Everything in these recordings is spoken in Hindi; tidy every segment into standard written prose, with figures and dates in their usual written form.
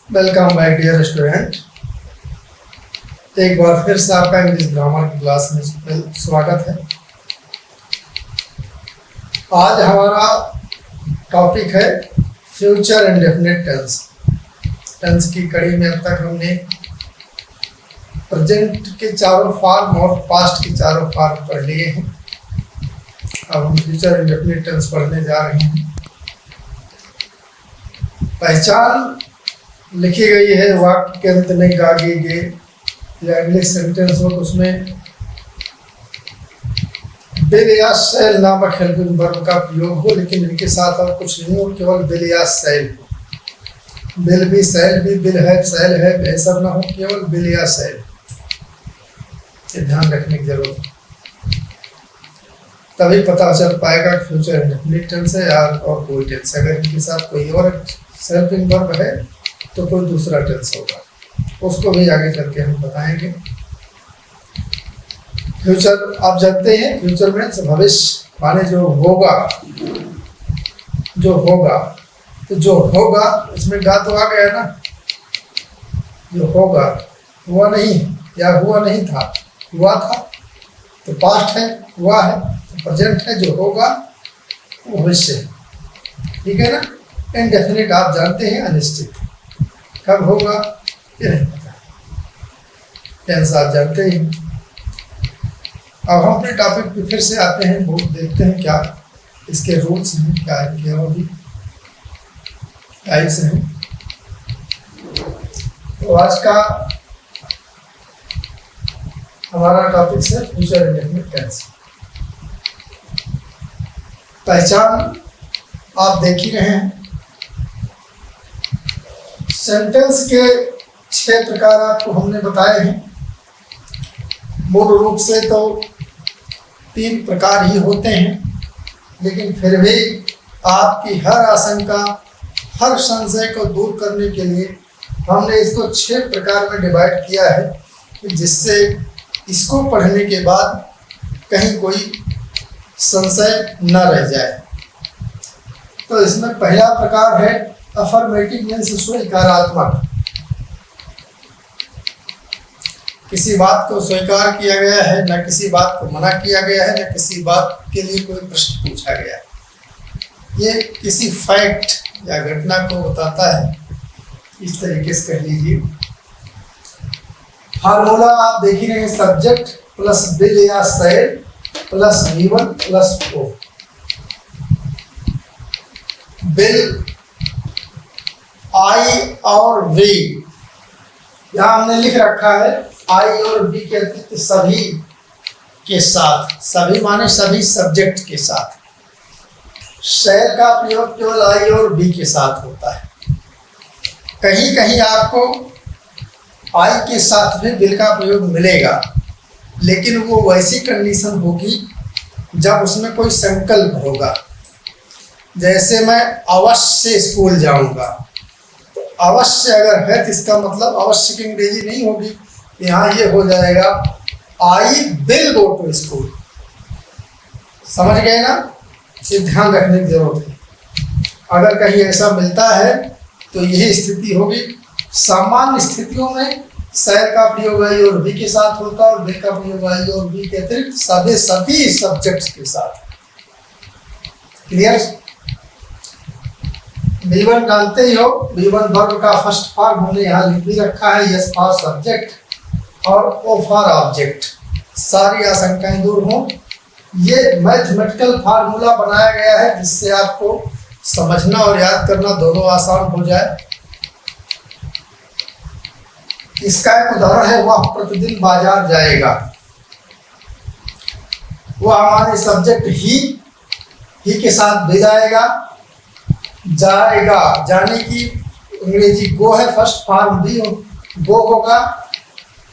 Welcome my dear student. एक बार फिर से आपका इंग्लिश ग्रामर की क्लास में स्वागत है। आज हमारा टॉपिक है फ्यूचर इंडेफिनिट टेंस। टेंस की कड़ी में अब तक हमने प्रेजेंट के चारों फॉर्म और पास्ट के चारों फॉर्म पढ़ लिए हैं। अब हम फ्यूचर इंडेफिनिट टेंस पढ़ने जा रहे हैं। पहचान लिखी गई है वाक्य के अंत में गागे गे या इंग्लिश सेंटेंस हो, उसमें बिल या सेल नामक हेल्पिंग वर्ब का प्रयोग हो, लेकिन इनके साथ और कुछ नहीं हो, केवल बिल या सेल हो। बिल भी सेल भी, बिल है सेल है, ऐसा ना हो, केवल बिल या सेल। ये ध्यान रखने की जरूरत है, तभी पता चल पाएगा फ्यूचर इंडेफिनिट टेंस है यार और कोई टेंस। अगर इनके साथ कोई और हेल्पिंग वर्ब है तो कोई दूसरा टेंस होगा, उसको भी आगे चल के हम बताएंगे। फ्यूचर आप जानते हैं, फ्यूचर में भविष्य माने जो होगा, तो जो होगा इसमें गा तो आ गया ना। जो होगा हुआ नहीं या हुआ नहीं था, हुआ था तो पास्ट है, हुआ है तो प्रेजेंट है, जो होगा वो भविष्य है। ठीक है ना। इनडेफिनिट आप जानते हैं अनिश्चित, कब होगा ये नहीं पता। टेंस आप जानते ही। अब हम अपने टॉपिक पे फिर से आते हैं, वो देखते हैं क्या इसके रूल्स हैं, क्या इनके और भी टाइप्स हैं। तो आज का हमारा टॉपिक है फ्यूचर इंडेफिनिट टेंस। पहचान आप देख ही रहे हैं। सेंटेंस के 6 प्रकार आपको हमने बताए हैं। मूल रूप से तो 3 प्रकार ही होते हैं, लेकिन फिर भी आपकी हर आशंका, हर संशय को दूर करने के लिए हमने इसको 6 प्रकार में डिवाइड किया है, जिससे इसको पढ़ने के बाद कहीं कोई संशय न रह जाए। तो इसमें पहला प्रकार है अफर्मेटिव मीन्स स्वीकारात्मक। किसी बात को स्वीकार किया गया है, न किसी बात को मना किया गया है, न किसी बात के लिए कोई प्रश्न पूछा गया है। ये किसी फैक्ट या घटना को बताता है, इस तरीके से कह लीजिए। फार्मूला आप देख ही रहे हैं, सब्जेक्ट प्लस बिल या shall plus V1 plus O। Will, I और वी, यहां हमने लिख रखा है आई और वी के अतिरिक्त सभी के साथ, सभी माने सभी सब्जेक्ट के साथ। सेल का प्रयोग केवल आई और वी के साथ होता है। कहीं कहीं आपको आई के साथ भी बिल का प्रयोग मिलेगा, लेकिन वो वैसी कंडीशन होगी जब उसमें कोई संकल्प होगा। जैसे मैं अवश्य स्कूल जाऊंगा, तो अवश्य अगर है तो इसका मतलब अवश्य की अंग्रेजी नहीं होगी, यहाँ ये हो जाएगा I will go to school. समझ गए ना। ये ध्यान रखने की जरूरत है। अगर कहीं ऐसा मिलता है तो यही स्थिति होगी। सामान्य स्थितियों में सेल का प्रयोग आई और वी के साथ होता है, और बिल का प्रयोग आई और वी के अतिरिक्त सभी सब्जेक्ट्स के साथ। क्लियर। V1 जानते ही हो, V1 वर्ब का फर्स्ट फॉर्म हमने यहाँ लिख भी रखा है, S फॉर सब्जेक्ट और O फॉर ऑब्जेक्ट। सारी आशंकाएं दूर हों। ये मैथमेटिकल फार्मूला बनाया गया है जिससे आपको समझना और याद करना दोनों आसान हो जाए। इसका एक उदाहरण है, वह प्रतिदिन बाजार जाएगा। वह हमारे सब्जेक्ट ही के साथ भी जाएगा, जाने की अंग्रेजी गो है, फर्स्ट फॉर्म भी गो होगा,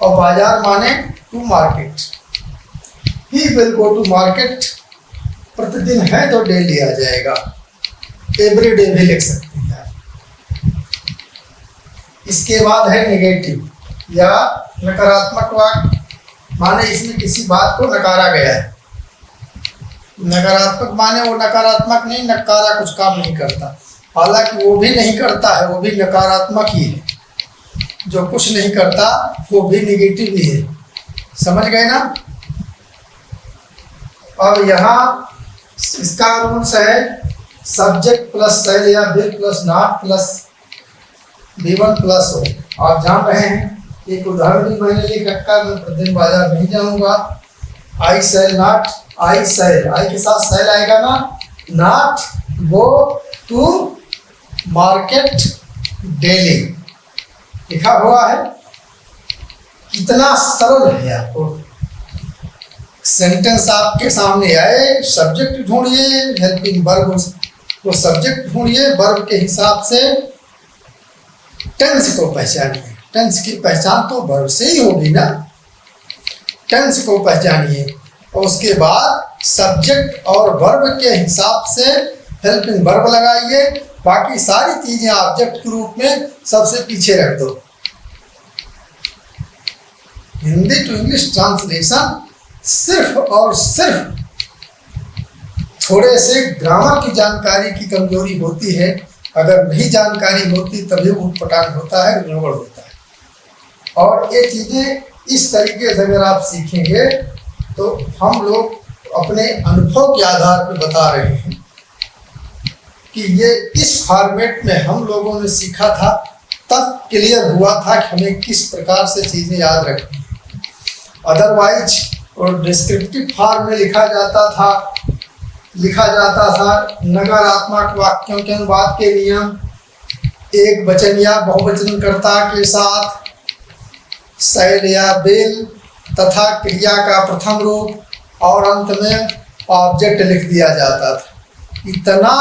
और बाजार माने to market. He will go to market, प्रतिदिन है तो डेली आ जाएगा, एवरी डे भी लिख सकते हैं। इसके बाद है नेगेटिव या नकारात्मक वाक्य, माने इसमें किसी बात को नकारा गया है। नकारात्मक माने वो नकारात्मक नहीं, नकारा कुछ काम नहीं करता, हालांकि वो भी नहीं करता है, वो भी नकारात्मक ही है। जो कुछ नहीं करता वो भी निगेटिव ही है। समझ गए ना? अब यहाँ इसका रूल्स है सब्जेक्ट प्लस सेल या bill plus not plus B1 plus हो। आप जान रहे हैं, एक उदाहरण भी मैंने लिख रखा, मैं प्रतिदिन बाजार नहीं जाऊंगा। I shall not, I shall, I के साथ सेल आएगा ना, not go to market daily, लिखा हुआ है। कितना सरल है। आपको सेंटेंस आपके सामने आए, सब्जेक्ट ढूंढिए, हेल्पिंग वर्ब वो सब्जेक्ट ढूंढिए, वर्ब के हिसाब से टेंस को पहचानिए। टेंस की पहचान तो वर्ब से ही होगी ना। टेंस को पहचानिए और उसके बाद सब्जेक्ट और वर्ब के हिसाब से हेल्पिंग वर्ब लगाइए। बाकी सारी चीजें ऑब्जेक्ट के रूप में सबसे पीछे रख दो। हिंदी टू इंग्लिश ट्रांसलेशन सिर्फ और सिर्फ थोड़े से ग्रामर की जानकारी की कमजोरी होती है। अगर नहीं जानकारी होती तभी उटपटांग होता है, गड़बड़ होता है। और ये चीजें इस तरीके से अगर आप सीखेंगे तो हम लोग अपने अनुभव के आधार पर बता रहे हैं कि ये इस फॉर्मेट में हम लोगों ने सीखा था, तब क्लियर हुआ था कि हमें किस प्रकार से चीजें याद रखनी है। अदरवाइज और डिस्क्रिप्टिव फॉर्म में लिखा जाता था नकारात्मक वाक्यों के अनुवाद के नियम, एक वचन या बहुवचनकर्ता के साथ शैल या बेल तथा क्रिया का प्रथम रूप और अंत में ऑब्जेक्ट लिख दिया जाता था। इतना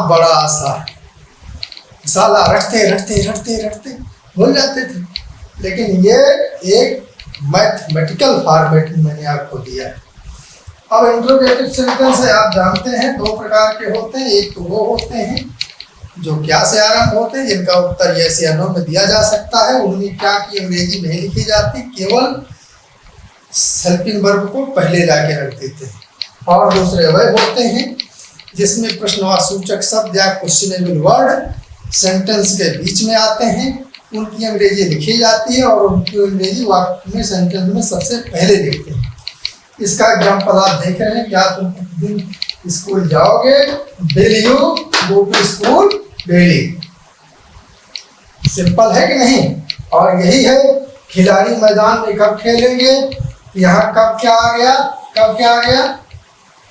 बड़ा सा साला रटते भूल जाते थे। लेकिन ये एक मैथमेटिकल फॉर्मेट में मैंने आपको दिया है। अब इंट्रोगेटिव सेंटेंस है, आप जानते हैं दो प्रकार के होते हैं। एक तो वो होते हैं जो क्या से आरंभ होते हैं, जिनका उत्तर यस या नो में दिया जा सकता है। उनमें क्या की अंग्रेजी नहीं लिखी जाती, केवल हेल्पिंग वर्ब को पहले लाके रख देते हैं। और दूसरे वह होते हैं जिसमें प्रश्नवाचक शब्द या क्वेश्चनेबल वर्ड सेंटेंस के बीच में आते हैं। उनकी अंग्रेजी लिखी जाती है और उनकी अंग्रेजी वाक्य में सेंटेंस में सबसे पहले लिखते हैं। इसका एग्जाम्पल आप देख रहे हैं। क्या तुम दिन स्कूल जाओगे? Will you go to school daily? Simple है कि नहीं? और यही है खिलाड़ी मैदान में कब खेलेंगे, यहाँ कब क्या आ गया,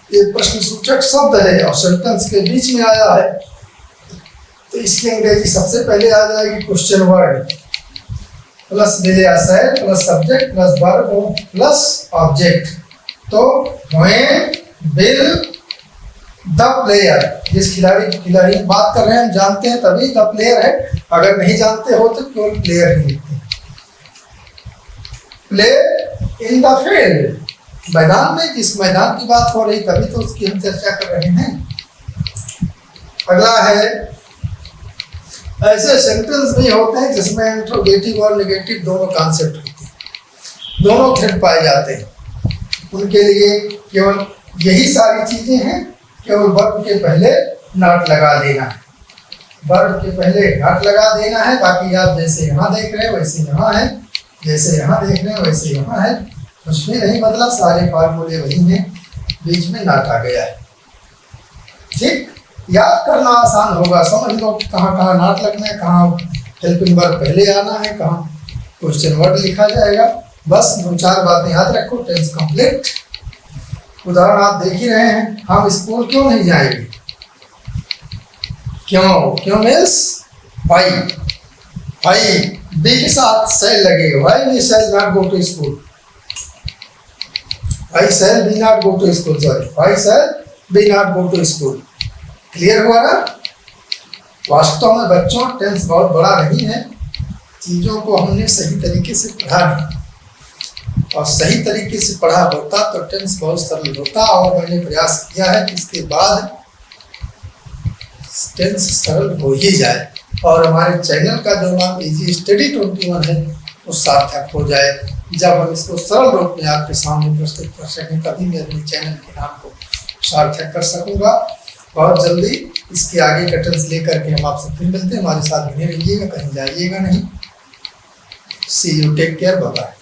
ये प्रश्नसूचक शब्द है और सेंटेंस के बीच में आया है, तो इसकी अंग्रेजी सबसे पहले आ जाएगी क्वेश्चन वर्ड प्लस विल या शैल plus subject plus verb plus object. तो व्हेन विल द प्लेयर, जिस खिलाड़ी की बात कर रहे हैं हम जानते हैं तभी द प्लेयर है। अगर नहीं जानते हो तो केवल प्लेयर ही लिखते हैं। प्ले इन द फील्ड, मैदान में, जिस मैदान की बात हो रही तभी तो उसकी हम चर्चा कर रहे हैं। अगला है ऐसे सेंटेंस भी होते हैं जिसमें इंट्रोगेटिव और नेगेटिव दोनों कॉन्सेप्ट होते हैं, दोनों थ्रेड पाए जाते हैं। उनके लिए केवल यही सारी चीजें हैं, केवल वर्ब के पहले नॉट लगा देना है, वर्ब के पहले नॉट लगा देना है। बाकी आप जैसे यहाँ देख रहे हैं वैसे यहाँ है, जैसे यहाँ देख रहे हैं वैसे यहाँ है, कुछ भी नहीं बदला, सारे फार्मूले वही हैं, बीच में नॉट आ गया है। ठीक, याद करना आसान होगा, समझ लो कहाँ कहाँ नॉट लगना है, कहाँ हेल्पिंग वर्ब पहले आना है, कहाँ क्वेश्चन वर्ड लिखा जाएगा। बस दो चार बातें याद रखो, टेंस कंप्लीट। उदाहरण आप देख ही रहे हैं, हम स्कूल क्यों नहीं जाएंगे? क्यों मीन्स वाई, बी के साथ सेल लगेगा, why we shall not go to school, why shall we not go to school, sorry why shall we not go to school. Clear हुआ ना? वास्तव में बच्चों टेंस बहुत बड़ा नहीं है, चीज़ों को हमने सही तरीके से पढ़ा नहीं, और सही तरीके से पढ़ा होता तो टेंस बहुत सरल होता। और मैंने प्रयास किया है कि इसके बाद टेंस सरल हो ही जाए और हमारे चैनल का जो नाम इजी स्टडी 21 है वो सार्थक हो जाए। जब हम इसको सरल रूप में आपके सामने प्रस्तुत कर सकें तभी मैं अपने चैनल के नाम को सार्थक कर सकूंगा। बहुत जल्दी इसके आगे का टेंस लेकर के हम आपसे फिर मिलते हैं। हमारे साथ बने रहिएगा, कहीं जाइएगा नहीं। See you. Take care. Bye bye.